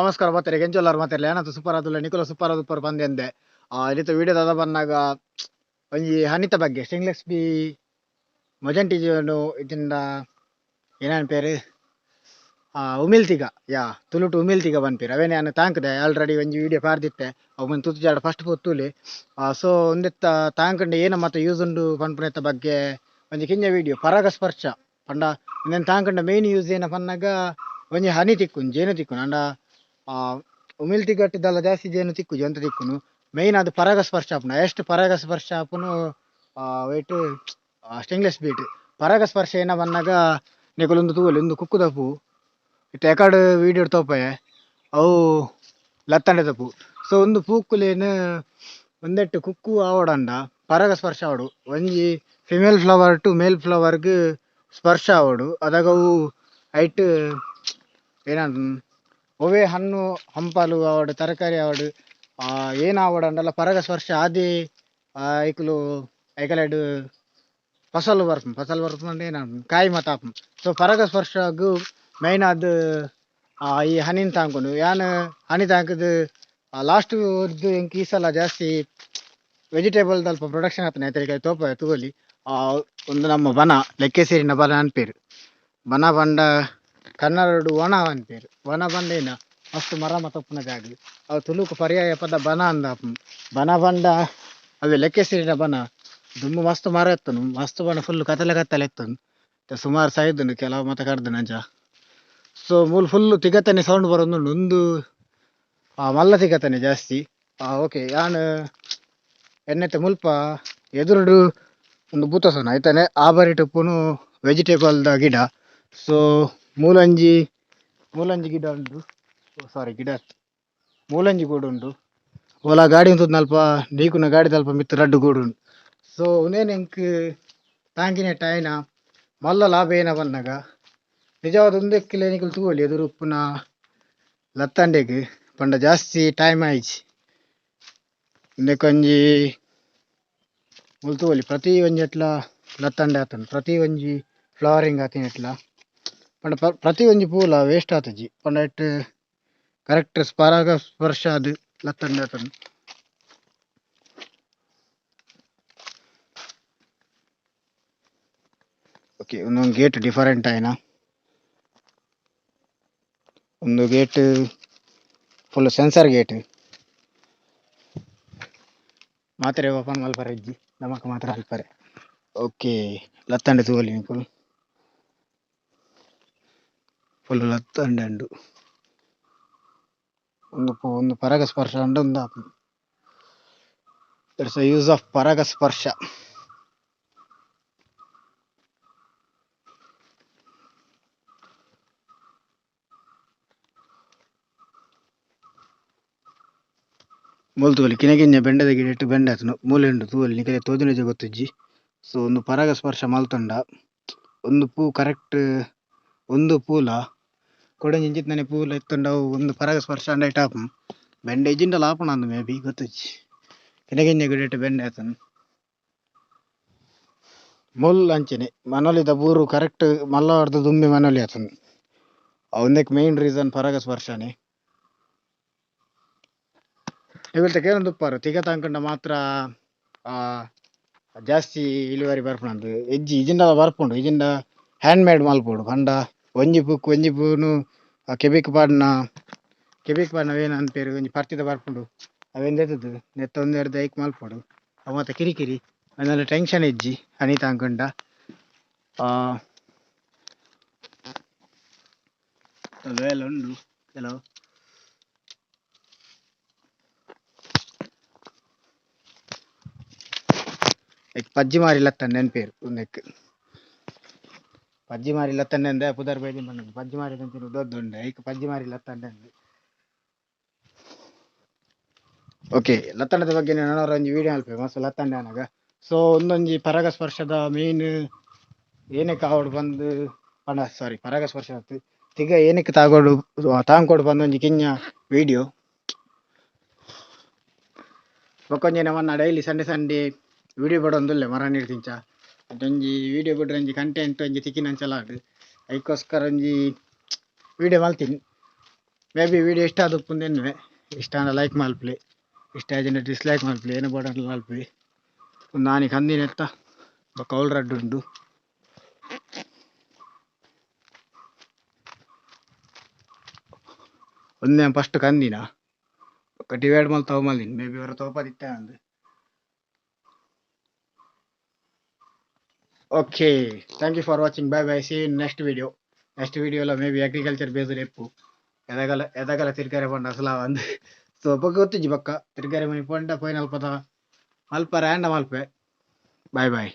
ನಮಸ್ಕಾರ ಮಾತಾಡಿ ಕೆಂಚೋಲ್ಲಾರು ಮಾತಾಡಲಿ ಏನಂತ ಸೂಪರ್ ಆದುಲ್ಲ ನಿಖುಲ ಸೂಪರ್ ಆದ ಉಪ್ಪರ್ ಬಂದೆ ಅಂದೆ ಇಲ್ಲಿತ ವಿಡಿಯೋ ದಾದ ಬಂದಾಗ ಒಂಜಿ ಹನಿತ ಬಗ್ಗೆ ಸ್ಟಿಂಗ್ಲೆಸ್ ಬಿ ಮೊಜಂಟಿ ಜೀವನು ಇದರಿಂದ ಏನೇನು ಪೇರು ಉಮಿಲ್ತಿಗ ಯಾ ತುಳುಟು ಉಮಿಲ್ತಿಗ ಬಂದ್ಪೇರು ಅವೇನೇ ನಾನು ತಾಂಕದೆ ಆಲ್ರೆಡಿ ಒಂಜಿ ವಿಡಿಯೋ ಪಾರ್ದಿತ್ತೆ ಅವು ಮುಂದೆ ತುತ್ತು ಜಾಡ ಫಸ್ಟ್ ಪೊತ್ತುಲಿ ಸೊ ಒಂದೆತ್ತ ತಾಂಕಂಡೆ ಏನ ಮತ್ತೆ ಯೂಸ್ ಉಂಡು ಪನ್ಪುನೆತ್ತ ಬಗ್ಗೆ ಒಂಜಿ ಕಿಂಜ ವಿಡಿಯೋ ಪರಾಗ ಸ್ಪರ್ಶ ಪಂಡ ಇನ್ನೇನು ತಾಂಕಂಡ ಮೇನ್ ಯೂಸ್ ಏನ ಪನ್ನಾಗ ಒಂಜಿ ಹನಿ ತಿಕ್ಕುನು ಜೇನು ತಿಕ್ಕುನು ಅಂಡ ಉಮಿಲ್ ತಿಗಟ್ಟಿದ್ದಲ್ಲ ಜಾಸ್ತಿ ಜೇನು ತಿಕ್ಕು ಅಂತ ತಿಕ್ಕುನು ಮೇಯ್ನ್ ಅದು ಪರಾಗ ಸ್ಪರ್ಶ ಆಪುನ ಎಷ್ಟು ಪರಾಗ ಸ್ಪರ್ಶ ಆಪುನು ವೆಯ್ಟ್ ಸ್ಟೇನ್ಲೆಸ್ ಬೀಟ್ ಪರಾಗ ಸ್ಪರ್ಶ ಏನ ಬನ್ನಾಗ ನಿಕಲೊಂದು ತೂವಲಿ ಒಂದು ಕುಕ್ಕು ತಪ್ಪು ಇಟ್ಟು ಎಕಾಡು ವೀಡಿಯೋ ತೋಪೆ ಅವು ಲತ್ತಂಡೆ ತಪ್ಪು ಸೊ ಒಂದು ಪೂಕ್ಕುಲೇನು ಒಂದೆಟ್ಟು ಕುಕ್ಕು ಆವಡಂಡ ಪರಾಗ ಸ್ಪರ್ಶ ಆವಡು ಒಂಜಿ ಫಿಮೇಲ್ ಫ್ಲವರ್ ಟು ಮೇಲ್ ಫ್ಲವರ್ಗೆ ಸ್ಪರ್ಶ ಆವಡು ಅದಾಗ ಅವು ಐಟ್ ಏನಂತ ಒವೇ ಹಣ್ಣು ಹಂಪಲು ಆವಡು ತರಕಾರಿ ಆವಡು ಏನು ಆವಡಂಡಲ್ಲ ಪರಾಗ ಸ್ಪರ್ಶ ಆದಿ ಐಕಲು ಐಕಲೆಡು ಫಸಲು ಬರ್ಪು ಅಂದ್ರೆ ಏನು ಕಾಯಿ ಮಾತಾಪು ಸೊ ಪರಾಗ ಸ್ಪರ್ಶಗೂ ಮೈನ್ ಅದು ಈ ಹನಿನ ತಾಂಕೊಂಡು ಯಾನು ಹನಿ ತಾಂಕದು ಲಾಸ್ಟ್ ಎಂಕ್ ಈ ಸಲ ಜಾಸ್ತಿ ವೆಜಿಟೇಬಲ್ ಸ್ವಲ್ಪ ಪ್ರೊಡಕ್ಷನ್ ಆಗ್ತಾನೆ ಆಯ್ತು ತೋಪ ತಗೋಲಿ ಒಂದು ನಮ್ಮ ಬನ ಲೆಕ್ಕೆ ಸೇರಿನ ಬನ ಅನ್ಪೇರು ಬನ ಬಂಡ ಕನ್ನಡ ವನ ಅನ್ಪೇರು ವನ ಬಂಡೇನ ಮಸ್ತ್ ಮರ ತಪ್ಪುನ ಜಾಗ ಅವು ತುಳುಕು ಪರ್ಯಾಯ ಪದ ಬನ ಅಂದ ಬನ ಬಂಡ ಅವೇ ಲೆಕ್ಕೆ ಸೇರಿನ ಬನ ದುಂಬು ಮಸ್ತ್ ಮರ ಎತ್ತನು ಮಸ್ತ್ ಬನ ಫುಲ್ ಕತ್ತಲೆ ಎತ್ತನು ಸುಮಾರು ಸಾಯ್ದನು ಕೆಲವು ಮತ್ತೆ ಕಡ್ದು ನಂಜ ಸೊ ಫುಲ್ ತಿಗತಾನೆ ಸೌಂಡ್ ಬರೋದು ಒಂದು ಮಲ್ಲ ತಿಗತಾನೆ ಜಾಸ್ತಿ ಓಕೆ ಯಾನು ಎಣ್ಣೆತ್ತೆ ಮುಲ್ಪ ಎದುರುಡು ಒಂದು ಬೂತಸನ ಆಯ್ತಾನೆ ಆಬರಿ ಟಪ್ಪುನು ವೆಜಿಟೇಬಲ್ದ ಗಿಡ ಸೊ ಮೂಲಂಜಿ ಗಿಡ ಉಂಟು ಗಿಡ ಮೂಲಂಜಿ ಕೂಡ ಉಂಟು ಓಲ ಗಾಡಿ ಉಂಟು ನಲ್ಪ ನೀಕುನ ಗಾಡಿ ತಲ್ಪ ಮಿತ್ತು ರಡ್ಡು ಕೂಡ ಉಂಟು ಸೊ ಉನೇನು ಎಂಕ್ ತಾಂಕಿನ ಟೈನ ಮಲ್ಲ ಲಾಭ ಏನ ಬಂದಾಗ ನಿಜವಾದ ಒಂದಕ್ಕಿಲ್ಲ ನಿಕಲು ತೂವಲಿ ಎದುರು ಉಪ್ಪುನ ಲತ್ತಂಡೆಗೆ ಪಂಡ ಜಾಸ್ತಿ ಟೈಮ್ ಆಯ್ಚಿ ಇಂದಕೊಂಜಿ ಮುಲ್ತುವಲಿ ಪ್ರತಿ ಒಂಜಿ ಎಟ್ಲ ಲತ್ತಂಡೆ ಆತನು ಪ್ರತಿ ಒಂಜಿ ಫ್ಲವರಿಂಗ್ ಆತಿನ ಎಟ್ಲ ಪಂಡ ಪ್ರತಿ ಒಂಜಿ ಪೂಲ ವೇಸ್ಟ್ ಆತಜಿ ಪಂಡ ಇಟ್ಟು ಕರೆಕ್ಟ್ ಪರಾಗ ಸ್ಪರ್ಶ ಅದು ಲತ್ತಂಡೆ ಆತನು ಓಕೆ ಒಂದೊಂದು ಗೇಟ್ ಡಿಫರೆಂಟ್ ಆಯ್ನ ಒಂದು ಗೇಟ್ ಫುಲ್ ಸೆನ್ಸರ್ ಗೇಟ್ ಮಾತ್ರೆ ಓಪನ್ ಮಲ್ಪರೆ ಇಜ್ಜಿ ನಮಕ್ ಮಾತ್ರ ಅಲ್ಪರೆ ಓಕೆ ಲತ್ತಂಡೆ ತೂವಲಿ ಫುಲ್ ಲತ್ತಂಡೆ ಉಂಡು ಒಂದು ಪರಾಗ ಸ್ಪರ್ಶ ಉಂಡು ಒಂದು ಇಟ್ಸ್ ಯೂಸ್ ಆಫ್ ಪರಾಗ ಸ್ಪರ್ಶ ಮೂಲು ತೂವಲಿ ಕಿನಗಿಂಜ ಬೆಂಡದ ಗಿಡ ಇಟ್ಟು ಬೆಂಡೆ ಆತನು ಮೂಲೆ ಉಂಡು ತೂವಲಿ ನಿಕಲೆ ತೋಜುನಿಜ ಗೊತ್ತುಜ್ಜಿ ಸೊ ಒಂದು ಪರಾಗ ಸ್ಪರ್ಶ ಮಲ್ತೊಂಡ ಒಂದು ಪೂ ಕರೆಕ್ಟ್ ಒಂದು ಪೂಲ ಕೊಡಂಜಿ ಇಂಚಿತ್ತನೆ ಪೂಲ ಎತ್ತೊಂಡ ಒಂದು ಪರಾಗ ಸ್ಪರ್ಶ ಅಂಡ ಇಟ್ಟಾಪು ಬೆಂಡೆ ಇಜ್ಜಿಂಡಲ ಆಪುಣ ಅಂದು ಮೇ ಬಿ ಗೊತ್ತುಜ್ಜಿ ಕಿನಗಿಂಜ ಗಿಡ ಇಟ್ಟು ಬೆಂಡೆ ಆತನು ಮುಲ್ ಅಂಚನೆ ಮನೋಲಿದ ಬೂರು ಕರೆಕ್ಟ್ ಮಲ್ಲವಾರ್ದು ದುಂಬಿ ಮನೋಲಿ ಆತನು ಒಂದಕ್ಕೆ ಮೇನ್ ರೀಸನ್ ಪರಾಗ ಸ್ಪರ್ಶನೇ ಇವಿಲ್ತ ಕೇಳೊಂದು ಉಪ್ಪಾರು ತಿಗ ತಂಕಂಡ ಮಾತ್ರ ಜಾಸ್ತಿ ಇಳುವರಿ ಬರ್ಪುಂಡು ಎಜ್ಜಿ ಇಜಿಂಡ ಬರ್ಪುಂಡು ಇಜಿಂಡ ಹ್ಯಾಂಡ್ ಮೇಡ್ ಮಲ್ಪೋಡು ಪಂಡ ಒಂಜಿ ಪೂನು ಕೆಬಿಕ್ ಪಾಡ್ನ ಅವೇನು ಅನ್ಪೇರು ಒಂಜಿ ಪರ್ತಿದ ಬರ್ಪುಂಡು ಅವೆಂದೆತ್ತದು ನೆತ್ತ ಒಂದು ಎರಡು ಐಕ್ ಮಲ್ಪೋಡು ಅವು ಮತ್ತೆ ಕಿರಿಕಿರಿ ಅದನ್ನೆಲ್ಲ ಟೆನ್ಷನ್ ಇಜ್ಜಿ ಹನಿ ತಂಕಂಡ ಎಲ್ಲ ಉಂಡು ಕೆಲವು ಪಜ್ಜಿ ಮಾರಿ ಲತ್ತಂಡೆ ಅನ್ಪೇರು ಒಂದಕ್ಕೆ ಪಜ್ಜಿ ಮಾರಿ ಲತ್ತಂಡೆ ಅಂದೆ ಪುದರ್ ಬೇದಿ ಬಂದ ಪಜ್ಜಿ ಮಾರಿ ತಂತಿರು ದೊಡ್ಡ ಐಕ್ ಪಜ್ಜಿ ಮಾರಿ ಲತ್ತಂಡೆ ಅಂದೆ ಓಕೆ ಲತ್ತಂಡದ ಬಗ್ಗೆ ನಾನು ಒಂಜಿ ವಿಡಿಯೋ ಅಲ್ಪೆ ಮಸ್ತ್ ಲತ್ತಂಡೆ ಅನಾಗ ಸೊ ಒಂದೊಂಜಿ ಪರಾಗ ಸ್ಪರ್ಶದ ಮೇನ್ ಏನಕ್ಕೆ ಆವಡು ಬಂದು ಪರಾಗ ಸ್ಪರ್ಶ ಆಯ್ತು ತಿಗ ಏನಕ್ಕೆ ತಾಂಕೋಡು ಬಂದು ಒಂಜಿ ಕಿಂಜ ವಿಡಿಯೋ ಬೊಕೊಂಜಿ ನಮ್ಮನ್ನ ಡೈಲಿ ಸಂಡೆ ವಿಡಿಯೋ ಬಿಡೊಂದುಲ್ಲೆ ಮರ ನೀಡ್ತಿಂಚ ಅದೊಂಜಿ ವಿಡಿಯೋ ಬಿಡ್ರೆ ಒಂಜಿ ಕಂಟೆಂಟ್ ಒಂಜಿ ತಿಕ್ಕಿನಂಚಲ ಆಡು ಅದಕ್ಕೋಸ್ಕರ ಒಂಜಿ ವಿಡಿಯೋ ಮಲ್ತೀನಿ ಮೇ ಬಿ ವಿಡಿಯೋ ಇಷ್ಟ ಆದ ಪುಂದೆನ್ವೆ ಇಷ್ಟ ಲೈಕ್ ಮಲ್ಪ್ಲಿ ಇಷ್ಟ ಆಯ್ತು ಡಿಸ್ಲೈಕ್ ಮಲ್ಪ್ಲಿ ಏನು ಬೋಡ ಮಲ್ಪ್ಲಿ ನಾನಿ ಕಂದಿನ ಎತ್ತ ಕೌಲ್ ರಡ್ಡು ಉಂಡು ಒಂದೇ first ಕಂದಿನ divide Mal ತಗೊಂಬಂದಿನಿ may be ಅವರ ತಗೋಪದಿತ್ತ ಅಂದು okay thank you for watching bye bye see in next ವಿಡಿಯೋలో మేబీ అగ్రికల్చర్ బేస్డ్ ఎప్పు ఎదగల తిరిగారే పంట అసలు అంది సో పక్క ಗೊತ್ತಿಜ್ಜಿ ಪಕ್ಕ ತಿರ್ಗಾರೆ ಮನಿ ಪಂಡ ಫೈನಲ್ ಪದ ಮಲ್ಪ ರ್ಯಾಂಡಮ್ ಮಲ್ಪೆ ಬಾಯ್ ಬಾಯ್